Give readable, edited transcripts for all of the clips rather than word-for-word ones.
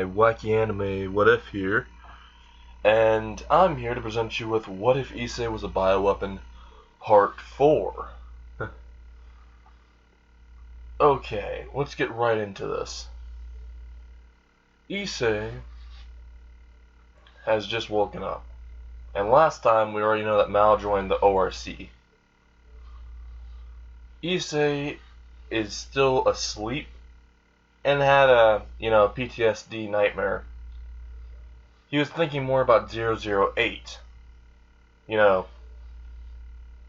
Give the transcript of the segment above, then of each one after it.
my wacky anime What If here, and I'm here to present you with What If Issei Was a Bioweapon Part 4. Okay, let's get right into this. Issei has just woken up, and last time we already know that Mal joined the ORC. Issei is still asleep and had a, PTSD nightmare. He was thinking more about 008.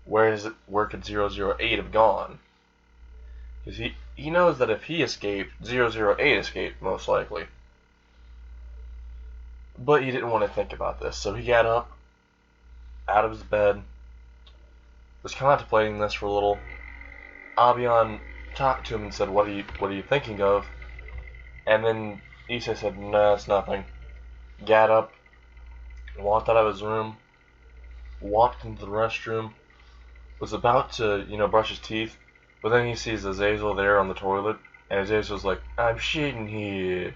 Where could 008 have gone? Because he knows that if he escaped, 008 escaped, most likely. But he didn't want to think about this, so he got up, out of his bed, was contemplating this for a little. Albion talked to him and said, what are you thinking of? And then Issei said, no, it's nothing. Got up, walked out of his room, walked into the restroom, was about to, brush his teeth, but then he sees Azazel there on the toilet, and Azazel's like, I'm shitting here.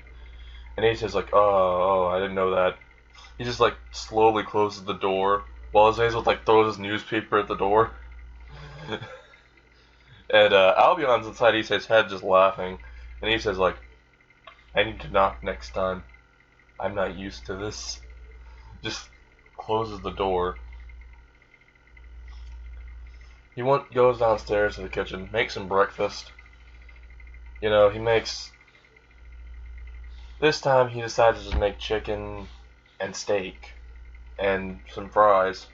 And Issei's like, oh, I didn't know that. He just, slowly closes the door, while Azazel, throws his newspaper at the door. And, Albion's inside Issei's head just laughing, and Issei's like, I need to knock next time. I'm not used to this. Just closes the door. He goes downstairs to the kitchen, makes some breakfast. He makes... This time he decides to just make chicken and steak and some fries.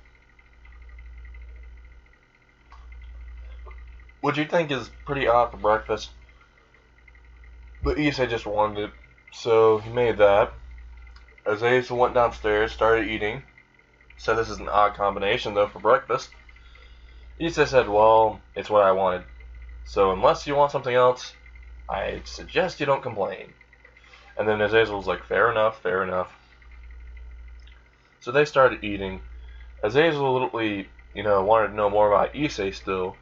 Which you think is pretty odd for breakfast. But Issei just wanted it, so he made that. Azazel went downstairs, started eating. Said this is an odd combination though for breakfast. Issei said, well, it's what I wanted. So unless you want something else, I suggest you don't complain. And then Azazel was like, fair enough, fair enough. So they started eating. Azazel literally, wanted to know more about Issei still,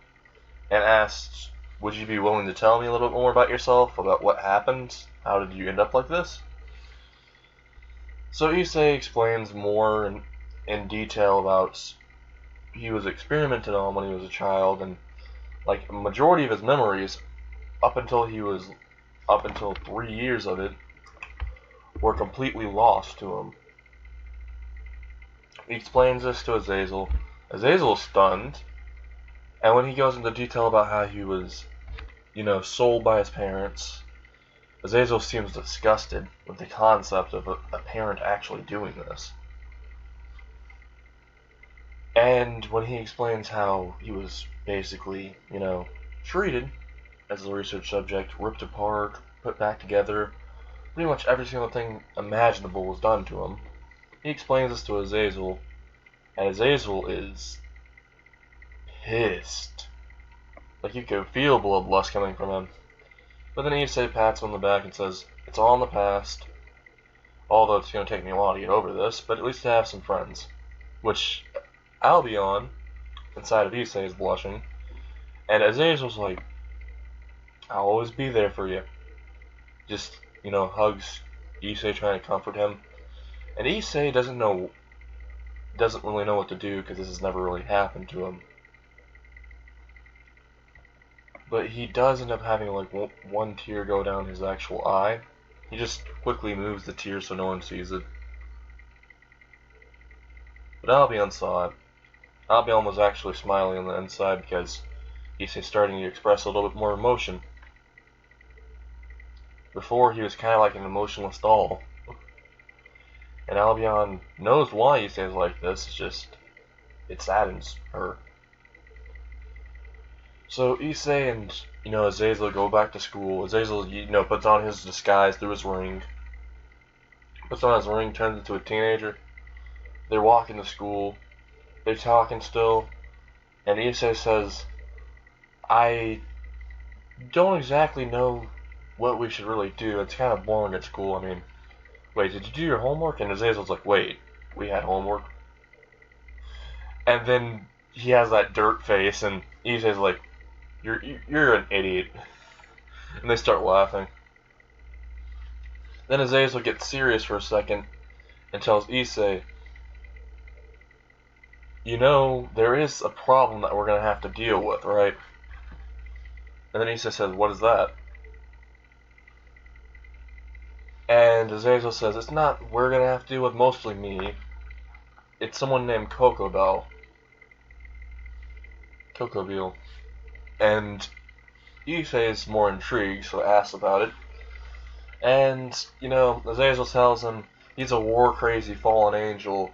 and asked, would you be willing to tell me a little bit more about yourself, about what happened? How did you end up like this? So Issei explains more in detail about he was experimented on when he was a child, and a majority of his memories, up until 3 years of it, were completely lost to him. He explains this to Azazel. Azazel is stunned, and when he goes into detail about how he was, sold by his parents, Azazel seems disgusted with the concept of a parent actually doing this. And when he explains how he was basically, treated as a research subject, ripped apart, put back together, pretty much every single thing imaginable was done to him, he explains this to Azazel, and Azazel is pissed. You could feel bloodlust coming from him. But then Issei pats him on the back and says, it's all in the past, although it's going to take me a while to get over this, but at least I have some friends. Which Albion, inside of Issei, is blushing, and Azazel's like, I'll always be there for you. Just, hugs Issei, trying to comfort him. And Issei doesn't really know what to do, because this has never really happened to him. But he does end up having one tear go down his actual eye. He just quickly moves the tear so no one sees it. But Albion saw it. Albion was actually smiling on the inside because he's starting to express a little bit more emotion. Before, he was kind of like an emotionless doll. And Albion knows why he says like this, it's just, it saddens her. So Issei and, Azazel go back to school. Azazel, puts on his disguise through his ring. Puts on his ring, turns into a teenager. They're walking to school. They're talking still. And Issei says, I don't exactly know what we should really do. It's kind of boring at school. I mean, wait, did you do your homework? And Azazel's like, wait, we had homework? And then he has that dirt face, and Issei's like, you're an idiot. And they start laughing. Then Azazel gets serious for a second and tells Issei, you know, there is a problem that we're going to have to deal with, right? And then Issei says, what is that? And Azazel says, it's not we're going to have to deal with mostly me. It's someone named Cocobell. Cocobell. And Issei is more intrigued, so asks about it. And, you know, Azazel tells him he's a war-crazy fallen angel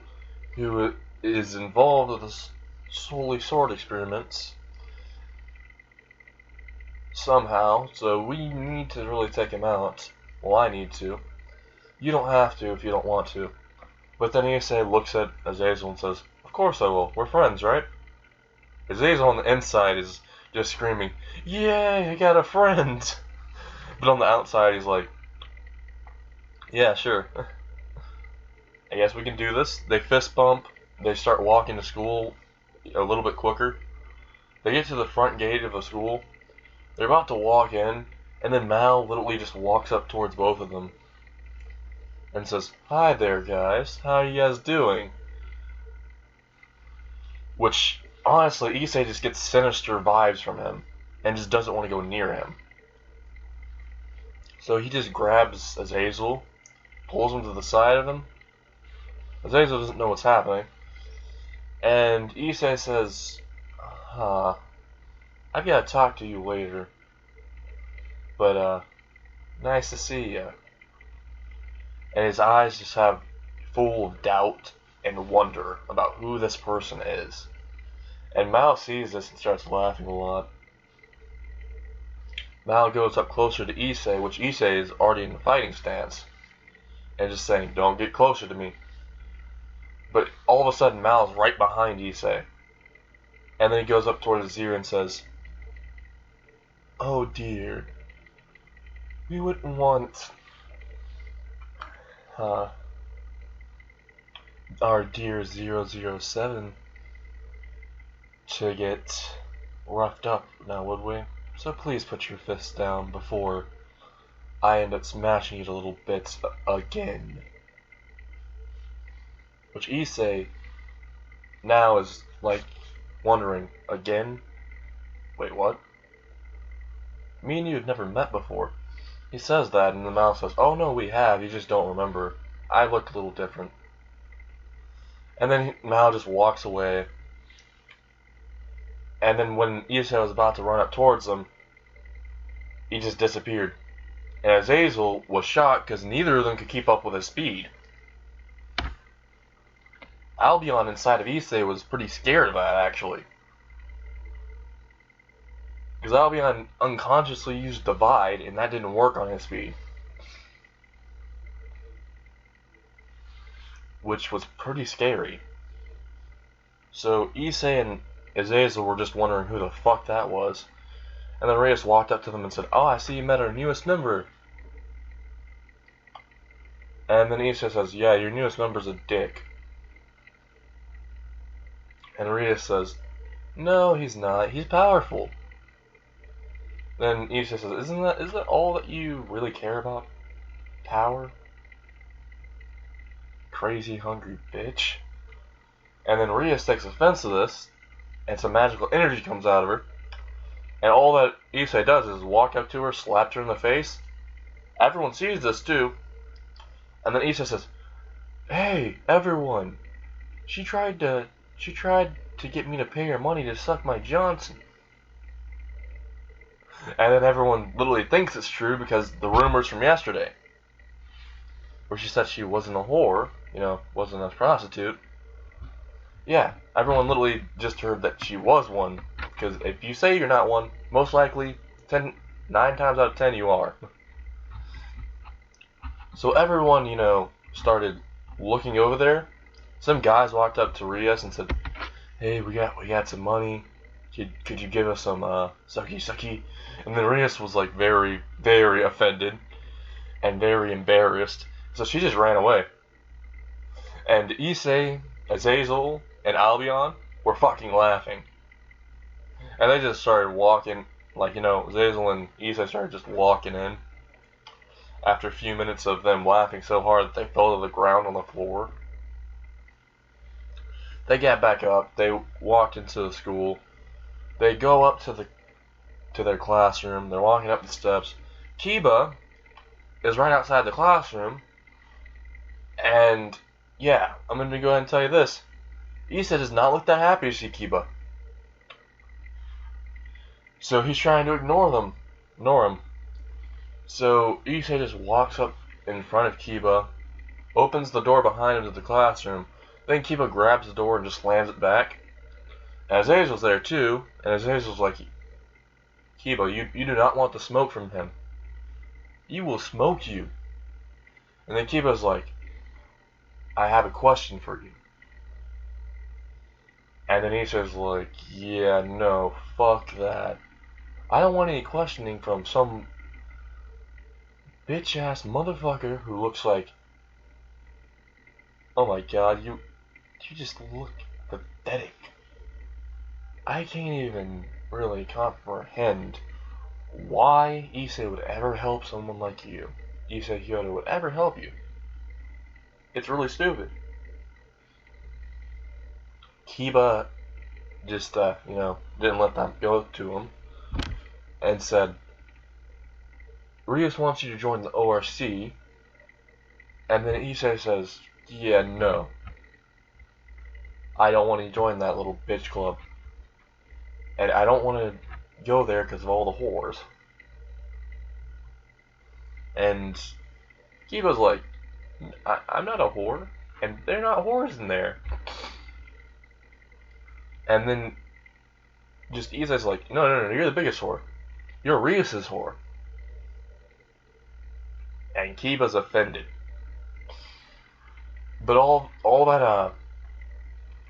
who is involved with this solely sword experiments somehow, so we need to really take him out. Well, I need to. You don't have to if you don't want to. But then Issei looks at Azazel and says, of course I will. We're friends, right? Azazel on the inside is just screaming, yay, I got a friend! But on the outside he's like, yeah, sure. I guess we can do this. They fist bump. They start walking to school a little bit quicker. They get to the front gate of the school. They're about to walk in, and then Mal literally just walks up towards both of them and says, hi there, guys. How are you guys doing? Which, honestly, Issei just gets sinister vibes from him and just doesn't want to go near him. So he just grabs Azazel, pulls him to the side of him. Azazel doesn't know what's happening. And Issei says, I've got to talk to you later. But, nice to see ya. And his eyes just have full of doubt and wonder about who this person is. And Mal sees this and starts laughing a lot. Mal goes up closer to Issei, which Issei is already in the fighting stance, and just saying, don't get closer to me. But all of a sudden, Mal's right behind Issei. And then he goes up towards Azir and says, oh dear, we wouldn't want our dear 007 to get roughed up now, would we? So please put your fists down before I end up smashing you to little bits again. Which Issei now is like wondering, again? Wait, what? Me and you had never met before. He says that, and the mouse says, oh no, we have, you just don't remember. I looked a little different. And then Mao just walks away. And then when Issei was about to run up towards him, he just disappeared. And Azazel was shocked because neither of them could keep up with his speed. Albion inside of Issei was pretty scared of that, actually. Because Albion unconsciously used Divide, and that didn't work on his speed. Which was pretty scary. So Issei and Azazel were just wondering who the fuck that was. And then Reyes walked up to them and said, oh, I see you met our newest member. And then Issei says, yeah, your newest member's a dick. And Reyes says, no, he's not. He's powerful. Then Issei says, isn't that all that you really care about? Power? Crazy hungry bitch. And then Reyes takes offense to this, and some magical energy comes out of her. And all that Issei does is walk up to her, slap her in the face. Everyone sees this too. And then Issei says, hey, everyone, she tried to get me to pay her money to suck my Johnson. And then everyone literally thinks it's true because the rumors from yesterday, where she said she wasn't a whore, wasn't a prostitute. Yeah, everyone literally just heard that she was one. Because if you say you're not one, most likely 9 times out of 10 you are. So everyone, started looking over there. Some guys walked up to Rias and said, hey, we got some money. Could you give us some sucky? And then Rias was like very, very offended and very embarrassed. So she just ran away. And Issei, Azazel, and Albion were fucking laughing. And they just started walking, Azazel and Issei started just walking in. After a few minutes of them laughing so hard that they fell to the ground on the floor. They got back up, they walked into the school, they go up to their classroom, they're walking up the steps. Kiba is right outside the classroom, and yeah, I'm gonna go ahead and tell you this. Issei does not look that happy to see Kiba. So he's trying to ignore him. So Issei just walks up in front of Kiba, opens the door behind him to the classroom, then Kiba grabs the door and just slams it back. And Azazel's there too, and Azazel's like, Kiba, you do not want the smoke from him. He will smoke you. And then Kiba's like, I have a question for you. And then Issei's like, yeah, no, fuck that. I don't want any questioning from some bitch-ass motherfucker who looks like, oh my god, you just look pathetic. I can't even really comprehend why Issei would ever help someone like you. Issei Hyoto would ever help you. It's really stupid. Kiba just, didn't let that go to him and said, Rios wants you to join the ORC. And then Issei says, yeah, no. I don't want to join that little bitch club. And I don't want to go there because of all the whores. And Kiba's like, I'm not a whore. And they're not whores in there. And then just Issei's like, no, you're the biggest whore. You're Rios' whore. And Kiba's offended. But all that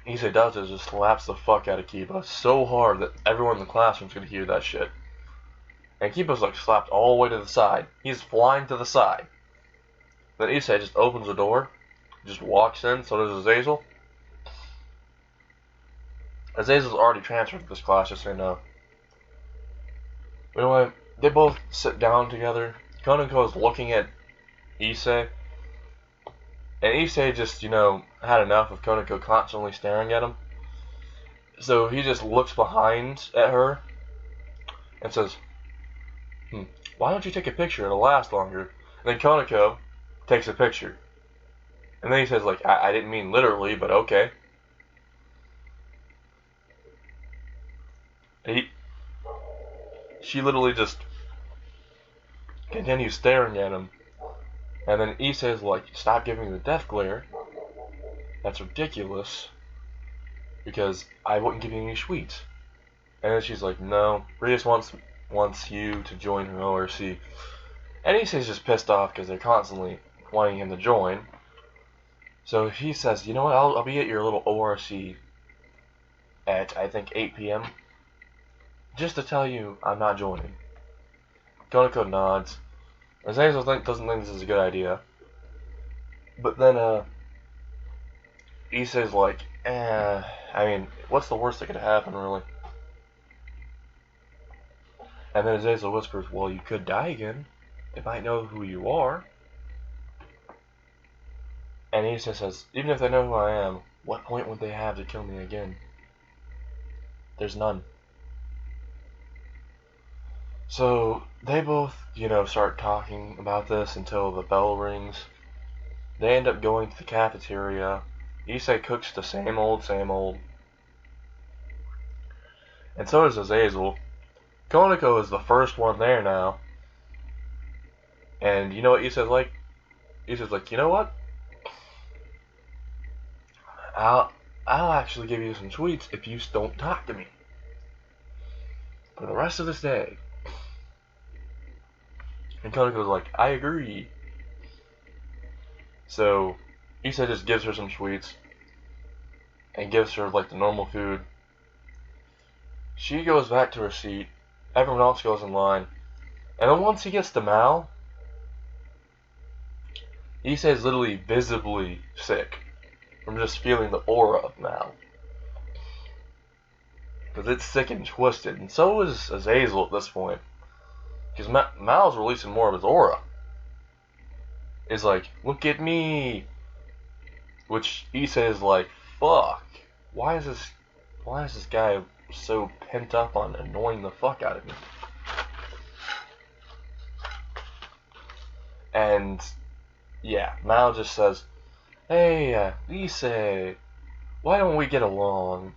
Issei does is just slaps the fuck out of Kiba so hard that everyone in the classroom's gonna hear that shit. And Kiba's like slapped all the way to the side. He's flying to the side. Then Issei just opens the door, just walks in, so does Azazel. Azazel's already transferred to this class, just so you know. But anyway, they both sit down together. Konako is looking at Issei. And Issei just, had enough of Konako constantly staring at him. So he just looks behind at her and says, why don't you take a picture? It'll last longer. And then Konako takes a picture. And then he says, I didn't mean literally, but okay. She literally just continues staring at him. And then Issei's like, stop giving me the death glare. That's ridiculous. Because I wouldn't give you any sweets. And then she's like, no, Rios wants you to join her ORC. And Issei's just pissed off because they're constantly wanting him to join. So he says, you know what, I'll be at your little ORC at, I think, 8 p.m. just to tell you I'm not joining. Konako nods. Azazel doesn't think this is a good idea. But then, Issei's like, what's the worst that could happen, really? And then Azazel whispers, well, you could die again. They might know who you are. And Issei says, even if they know who I am, what point would they have to kill me again? There's none. So, they both, start talking about this until the bell rings. They end up going to the cafeteria. Issei cooks the same old. And so does Azazel. Konako is the first one there now. And you know what Issei's like? Issei's like, you know what? I'll actually give you some sweets if you don't talk to me for the rest of this day. And Konako's like, I agree. So Issei just gives her some sweets and gives her the normal food. She goes back to her seat. Everyone else goes in line. And then once he gets to Mal, Issei is literally visibly sick from just feeling the aura of Mal. Because it's sick and twisted. And so is Azazel at this point. Because Mal's releasing more of his aura. is like, look at me, which Issei is like, fuck, why is this guy so pent up on annoying the fuck out of me? And yeah, Mao just says, hey, Issei, why don't we get along?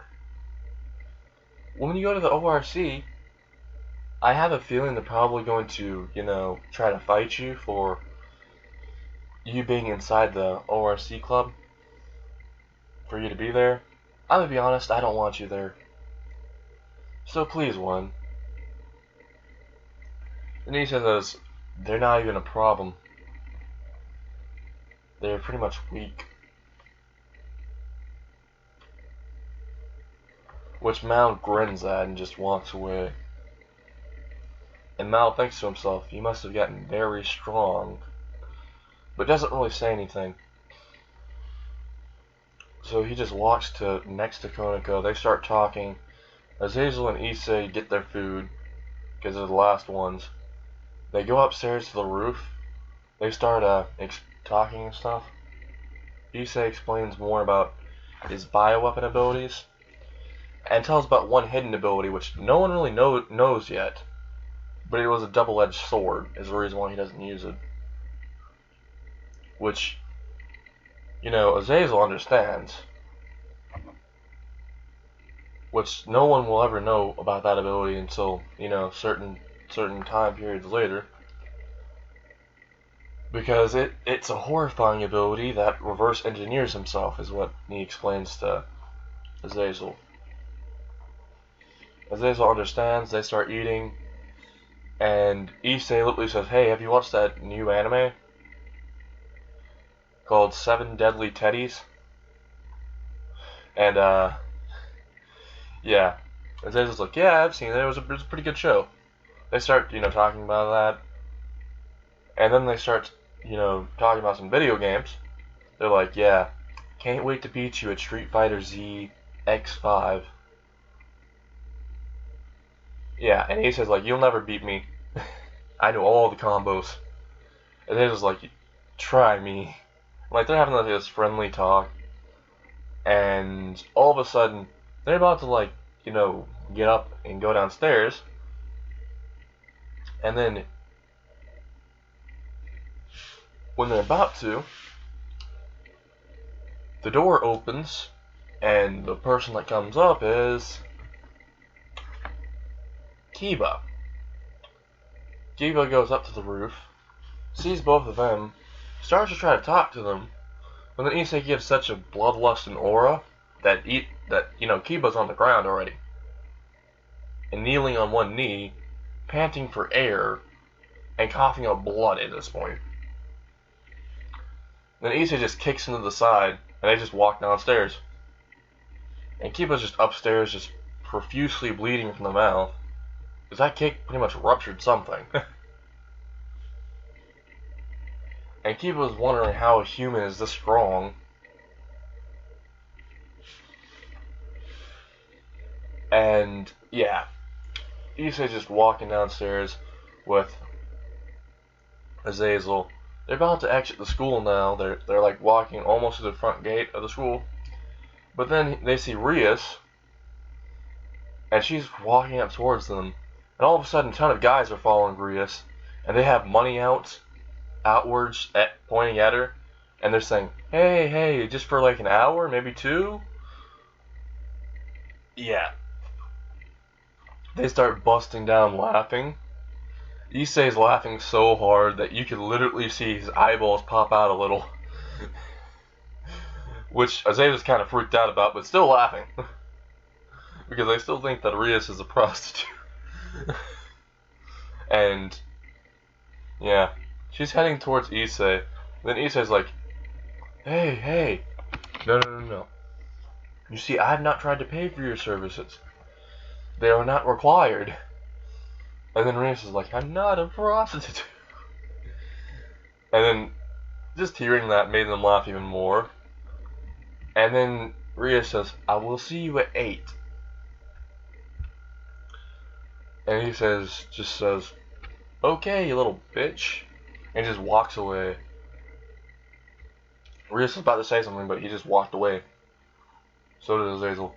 When you go to the ORC, I have a feeling they're probably going to, try to fight you for you being inside the ORC club, for you to be there. I'm gonna be honest, I don't want you there. So please, one. And he says, they're not even a problem. They're pretty much weak. Which Mao grins at and just walks away. And Mao thinks to himself, he must have gotten very strong. But doesn't really say anything. So he just walks next to Konako. They start talking. Azazel and Issei get their food, because they're the last ones. They go upstairs to the roof. They start talking and stuff. Issei explains more about his bioweapon abilities, and tells about one hidden ability which no one really knows yet. But it was a double-edged sword, is the reason why he doesn't use it. Which, Azazel understands. Which no one will ever know about that ability until, certain time periods later. Because it's a horrifying ability that reverse engineers himself, is what he explains to Azazel. Azazel understands, they start eating, and Issei literally says, hey, have you watched that new anime called 7 Deadly Teddies? And, yeah. Azazel's like, yeah, I've seen it, it was a pretty good show. They start, talking about that, and then they start, talking about some video games. They're like, yeah, can't wait to beat you at Street Fighter Z X5. Yeah, and he says, like, you'll never beat me. I know all the combos. And they're just like, try me. Like, they're having like this friendly talk. And all of a sudden, they're about to, get up and go downstairs. And then, when they're about to, the door opens, and the person that comes up is Kiba. Kiba goes up to the roof, sees both of them, starts to try to talk to them, but then Issei gives such a bloodlusting aura that Kiba's on the ground already, and kneeling on one knee, panting for air, and coughing up blood at this point. Then Issei just kicks him to the side, and they just walk downstairs. And Kiba's just upstairs, just profusely bleeding from the mouth. Because that kick pretty much ruptured something. And Kiba was wondering how a human is this strong. And, yeah. Issei's just walking downstairs with Azazel. They're about to exit the school now. They're like walking almost to the front gate of the school. But then they see Rias. And she's walking up towards them. And all of a sudden, a ton of guys are following Rias, and they have money outwards, pointing at her, and they're saying, hey, just for like an hour, maybe 2? Yeah. They start busting down laughing. Issei's laughing so hard that you can literally see his eyeballs pop out a little. Which Azazel's kind of freaked out about, but still laughing. Because I still think that Rias is a prostitute. And yeah, she's heading towards Issei. Then Issei's like, hey, no. You see, I have not tried to pay for your services. They are not required. And then Rias is like, I'm not a prostitute. And then just hearing that made them laugh even more. And then Rias says, I will see you at 8. And he just says, okay, you little bitch, and just walks away. Rios was about to say something, but he just walked away. So did Azazel.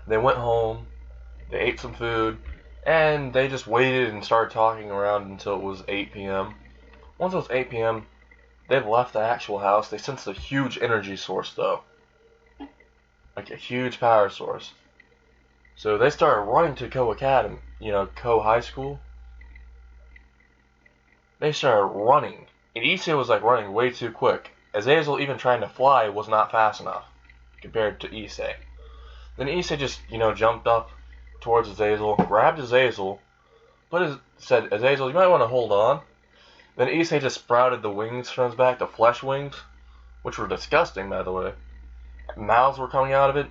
They went home, they ate some food, and they just waited and started talking around until it was 8 p.m. Once it was 8 p.m., they left the actual house. They sensed a huge energy source, though. Like a huge power source. So they started running to Co Academy, Co High School. They started running. And Issei was like running way too quick. Azazel, even trying to fly, was not fast enough compared to Issei. Then Issei just, jumped up towards Azazel, grabbed Azazel, said, Azazel, you might want to hold on. Then Issei just sprouted the wings from his back, the flesh wings, which were disgusting, by the way. Mouths were coming out of it,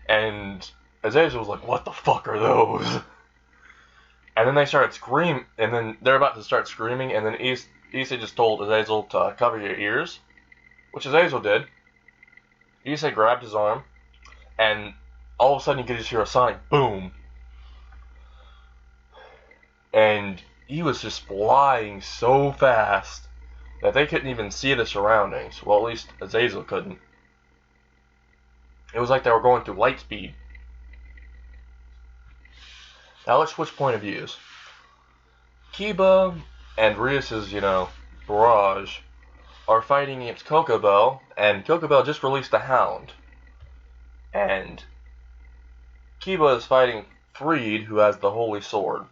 and Azazel was like, what the fuck are those? And then they started screaming, and then they're about to start screaming, and then Issei just told Azazel to cover your ears, which Azazel did. Issei grabbed his arm, and all of a sudden you could just hear a sonic boom. And he was just flying so fast that they couldn't even see the surroundings. Well, at least Azazel couldn't. It was like they were going through light speed. Now let's switch point of views. Kiba and Rios's, barrage are fighting against Kokobel, and Kokobel just released a hound. And Kiba is fighting Freed, who has the Holy Sword.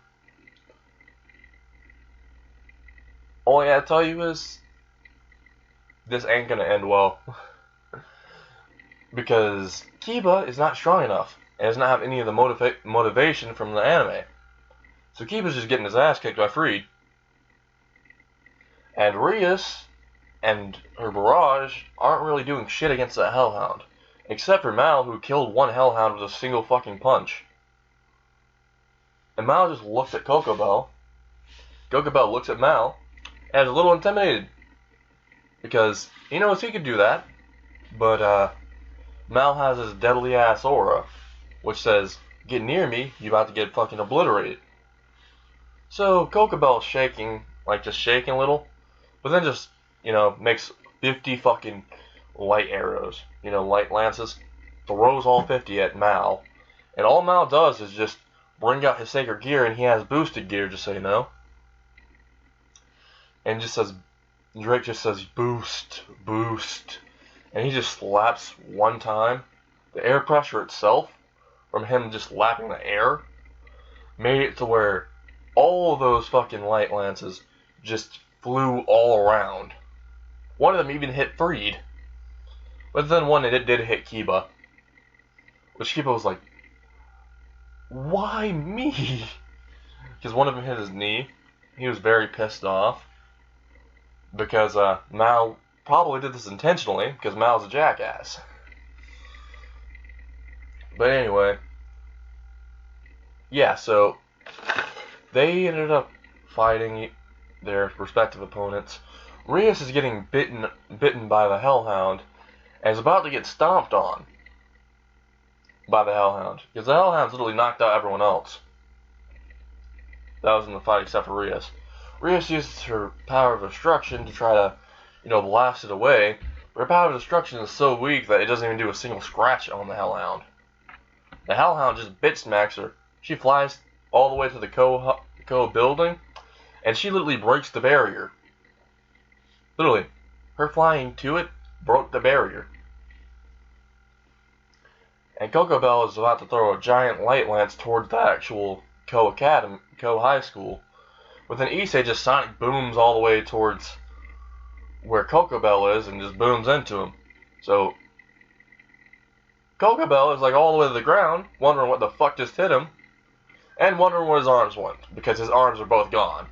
All I gotta tell you is, this ain't gonna end well. Because Kiba is not strong enough, and does not have any of the motivation from the anime. So Kiba's just getting his ass kicked by Freed. And Rios and her barrage aren't really doing shit against that Hellhound. Except for Mal, who killed one Hellhound with a single fucking punch. And Mal just looks at Kokobel. Kokobel looks at Mal, and is a little intimidated. Because he knows he could do that. But, Mal has his deadly ass aura, which says, get near me, you about to get fucking obliterated. So Kokobel's shaking, just shaking a little, but then just, makes 50 fucking light arrows, light lances, throws all 50 at Mal, and all Mal does is just bring out his sacred gear, and he has boosted gear, just so you know, and Drake just says, boost, boost. And he just slaps one time. The air pressure itself, from him just lapping the air, made it to where all of those fucking light lances just flew all around. One of them even hit Freed. But then one did hit Kiba. Which Kiba was like, why me? Because one of them hit his knee. He was very pissed off. Because Mal probably did this intentionally, because Mal's a jackass. But anyway, yeah, so they ended up fighting their respective opponents. Rios is getting bitten by the Hellhound, and is about to get stomped on by the Hellhound, because the Hellhound's literally knocked out everyone else. That was in the fight except for Rios. Rios uses her power of destruction to try to blast it away, but her power of destruction is so weak that it doesn't even do a single scratch on the Hellhound. The Hellhound just bit smacks her. She flies all the way to the Co building, and she literally breaks the barrier. Literally, her flying to it broke the barrier. And Kokobel is about to throw a giant light lance towards the actual Co High School, but then Issei just sonic booms all the way towards where Kokobel is and just booms into him. So Kokobel is all the way to the ground, wondering what the fuck just hit him, and wondering where his arms went, because his arms are both gone.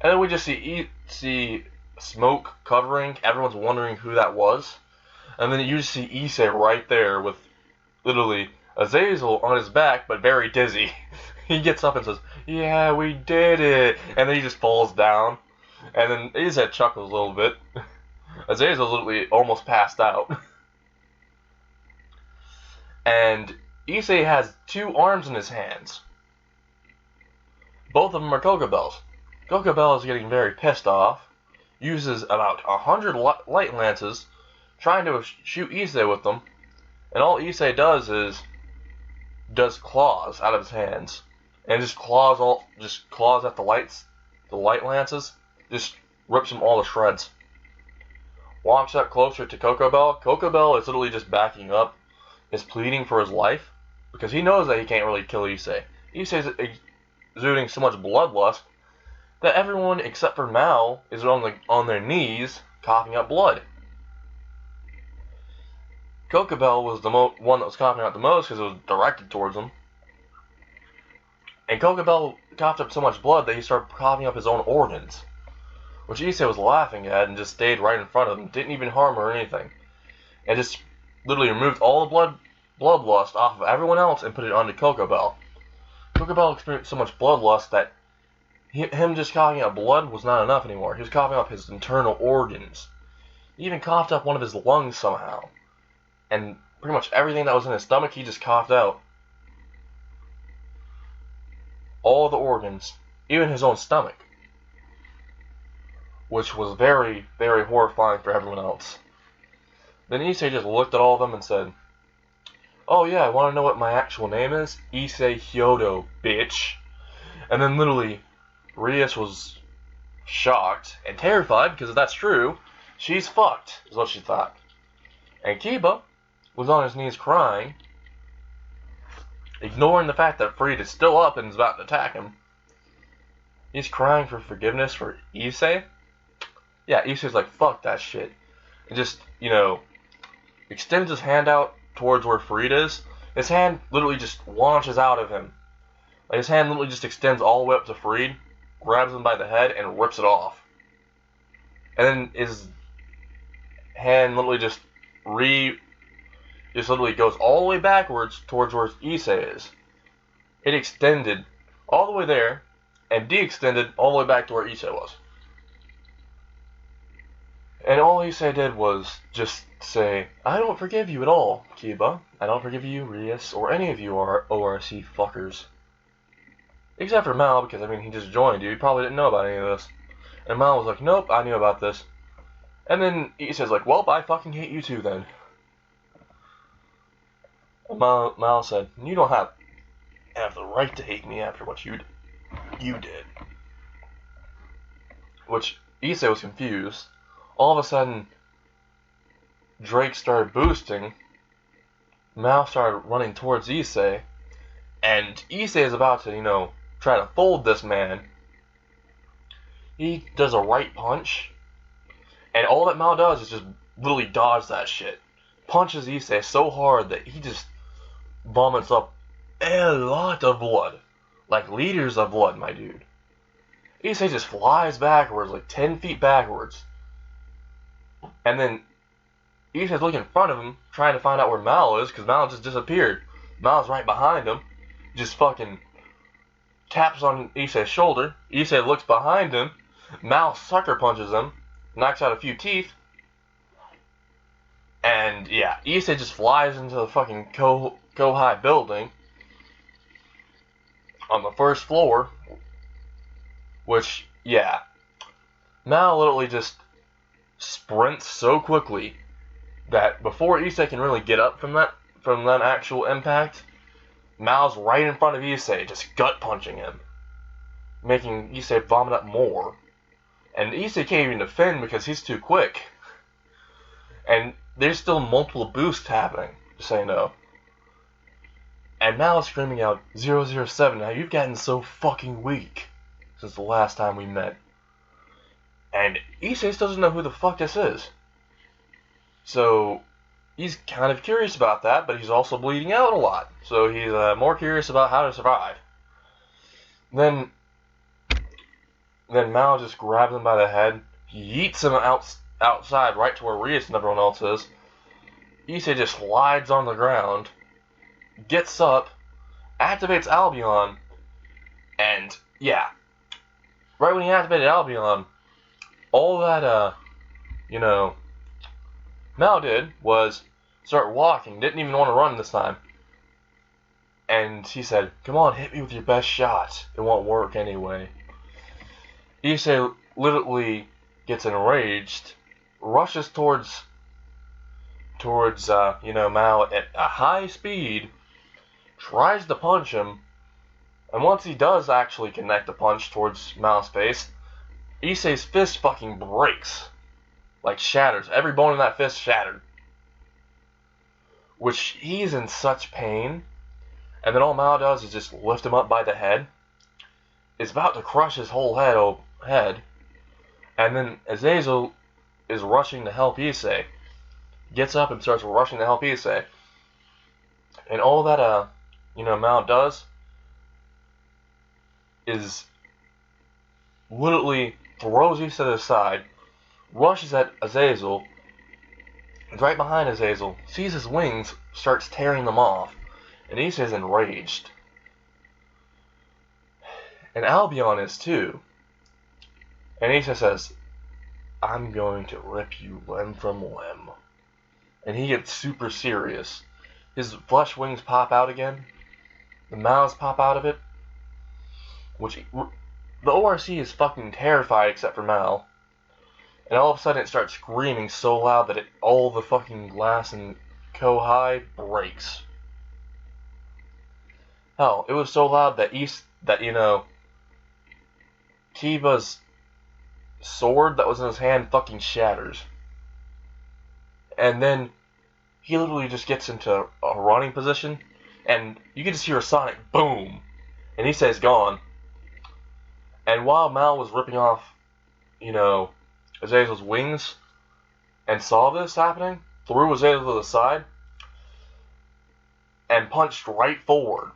And then we just see smoke covering, everyone's wondering who that was, and then you just see Issei right there with literally Azazel on his back, but very dizzy. He gets up and says, yeah, we did it, and then he just falls down. And then Issei chuckles a little bit. Azazel's literally almost passed out. And Issei has two arms in his hands. Both of them are Kokobel's. Kokobel is getting very pissed off uses about 100 light lances, trying to shoot Issei with them, and all Issei does claws out of his hands, and just claws at the light lances, just rips them all to shreds. Walks up closer to Kokobell. Kokobell is literally just backing up, is pleading for his life, because he knows that he can't really kill Issei. Issei's exuding so much bloodlust that everyone except for Mao is on their knees coughing up blood. Kokobell was the one that was coughing out the most because it was directed towards him. And Kokobell coughed up so much blood that he started coughing up his own organs, which Issei was laughing at and just stayed right in front of him, didn't even harm her or anything, and just literally removed all the bloodlust off of everyone else and put it onto Kokobell. Kokobell experienced so much bloodlust that him just coughing up blood was not enough anymore. He was coughing up his internal organs. He even coughed up one of his lungs somehow. And pretty much everything that was in his stomach, he just coughed out. All the organs, even his own stomach. Which was very, very horrifying for everyone else. Then Issei just looked at all of them and said, "Oh yeah, I want to know what my actual name is? Issei Hyodo, bitch." And then literally, Rias was shocked and terrified, because if that's true, she's fucked, is what she thought. And Kiba was on his knees crying, ignoring the fact that Fried is still up and is about to attack him. He's crying for forgiveness for Issei. Yeah, Issei's like, fuck that shit. And just, extends his hand out towards where Fried is. His hand literally just launches out of him. Like, his hand literally just extends all the way up to Fried, grabs him by the head, and rips it off. And then his hand literally just literally goes all the way backwards towards where Issei is. It extended all the way there, and de-extended all the way back to where Issei was. And all Issei did was just say, "I don't forgive you at all, Kiba. I don't forgive you, Rias, or any of you ORC fuckers." Except for Mao, because, he just joined you. He probably didn't know about any of this. And Mao was like, "Nope, I knew about this." And then Issei's like, "Well, I fucking hate you too, then." And Mao said, "You don't have the right to hate me after what you did." Which, Issei was confused. All of a sudden, Drake started boosting. Mao started running towards Issei. And Issei is about to, try to fold this man. He does a right punch. And all that Mao does is just literally dodge that shit. Punches Issei so hard that he just vomits up a lot of blood. Like liters of blood, my dude. Issei just flies backwards, like 10 feet backwards. And then Issei's looking in front of him, trying to find out where Mao is, because Mao just disappeared. Mao's right behind him. Just fucking taps on Issei's shoulder. Issei looks behind him. Mao sucker punches him. Knocks out a few teeth. And yeah, Issei just flies into the fucking Kohai building on the first floor. Which, yeah. Mao literally just sprints so quickly that before Issei can really get up from that actual impact, Mao's right in front of Issei, just gut punching him, making Issei vomit up more. And Issei can't even defend because he's too quick. And there's still multiple boosts happening, just so you know. And Mao's screaming out, 007, now you've gotten so fucking weak since the last time we met. And Issei still doesn't know who the fuck this is. So he's kind of curious about that, but he's also bleeding out a lot. So he's more curious about how to survive. Then Mao just grabs him by the head, yeets him outside right to where Rias and everyone else is. Issei just slides on the ground, gets up, activates Albion, and yeah. Right when he activated Albion, all that, Mao did was start walking. Didn't even want to run this time. And he said, "Come on, hit me with your best shot. It won't work anyway." Issei literally gets enraged, rushes towards Mao at a high speed, tries to punch him, and once he does actually connect a punch towards Mao's face, Issei's fist fucking breaks. Like, shatters. Every bone in that fist shattered. Which, he's in such pain, and then all Mao does is just lift him up by the head. Is about to crush his whole head, and then Azazel is rushing to help Issei. Gets up and starts rushing to help Issei. And all that, Mao does is literally throws Issei to the side, rushes at Azazel, is right behind Azazel, sees his wings, starts tearing them off, and Issei's enraged. And Albion is too. And Issei says, I'm going to rip you limb from limb. And he gets super serious. His flesh wings pop out again. The mouths pop out of it. The ORC is fucking terrified except for Mal. And all of a sudden it starts screaming so loud that all the fucking glass in Kohai breaks. Hell, it was so loud that Kiba's sword that was in his hand fucking shatters. And then he literally just gets into a running position, and you can just hear a sonic boom, and Issei's gone. And while Mal was ripping off, Azazel's wings, and saw this happening, threw Azazel to the side, and punched right forward,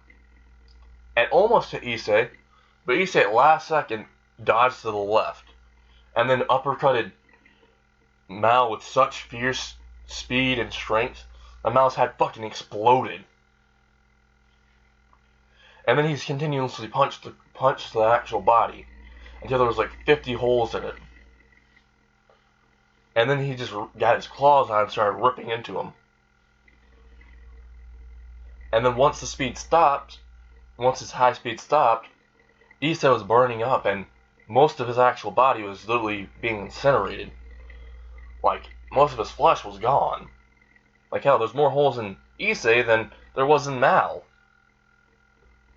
and almost hit Issei, but Issei at last second dodged to the left, and then uppercutted Mal with such fierce speed and strength that Mal's head fucking exploded. And then he's continuously punched the actual body until there was like 50 holes in it. And then he just got his claws on and started ripping into him. And then once his high speed stopped, Issei was burning up and most of his actual body was literally being incinerated. Like, most of his flesh was gone. Like, hell, there's more holes in Issei than there was in Mal.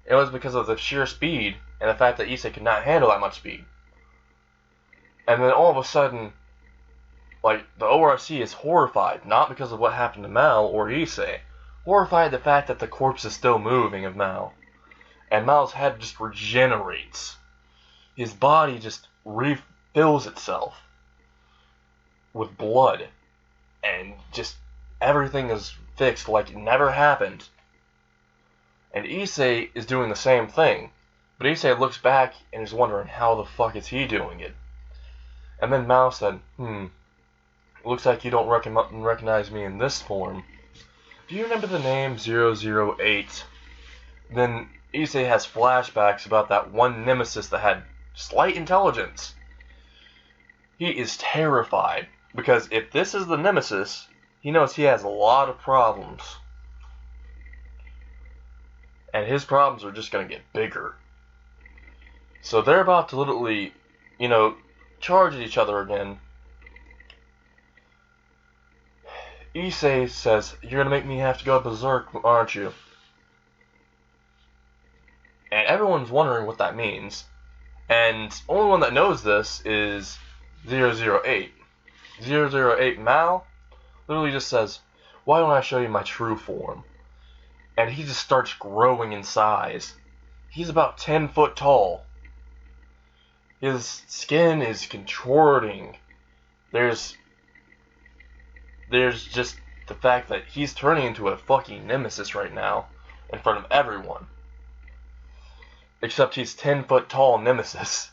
It was because of the sheer speed and the fact that Issei could not handle that much speed. And then all of a sudden, like, the ORC is horrified, not because of what happened to Mal or Issei, horrified at the fact that the corpse is still moving of Mal. And Mal's head just regenerates. His body just refills itself with blood. And just everything is fixed like it never happened. And Issei is doing the same thing. But Issei looks back and is wondering how the fuck is he doing it. And then Mao said, looks like you don't recognize me in this form. Do you remember the name 008? Then Issei has flashbacks about that one nemesis that had slight intelligence. He is terrified, because if this is the nemesis, he knows he has a lot of problems. And his problems are just going to get bigger. So they're about to literally, charge at each other again. Issei says, you're going to make me have to go berserk, aren't you? And everyone's wondering what that means. And the only one that knows this is 008. 008 Mao literally just says, why don't I show you my true form? And he just starts growing in size. He's about 10 foot tall. His skin is contorting. There's just the fact that he's turning into a fucking nemesis right now in front of everyone. Except he's 10 foot tall nemesis.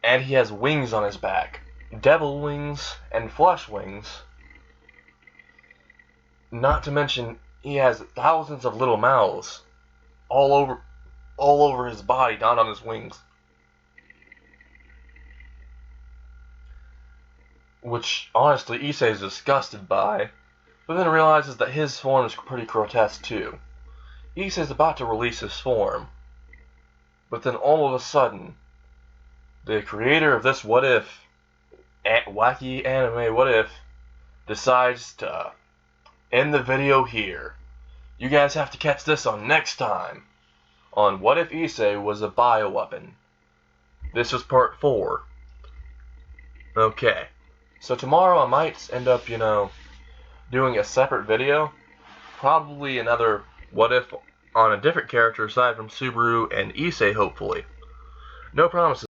And he has wings on his back. Devil wings and flesh wings. Not to mention, he has thousands of little mouths all over his body, not on his wings. Which, honestly, Issei is disgusted by, but then realizes that his form is pretty grotesque too. Issei is about to release his form, but then all of a sudden, the creator of this what if wacky anime what if decides to end the video here. You guys have to catch this on next time on What If Issei Was a Bioweapon. This was part 4. Okay. So tomorrow I might end up, doing a separate video. Probably another what if on a different character aside from Subaru and Issei, hopefully. No promises.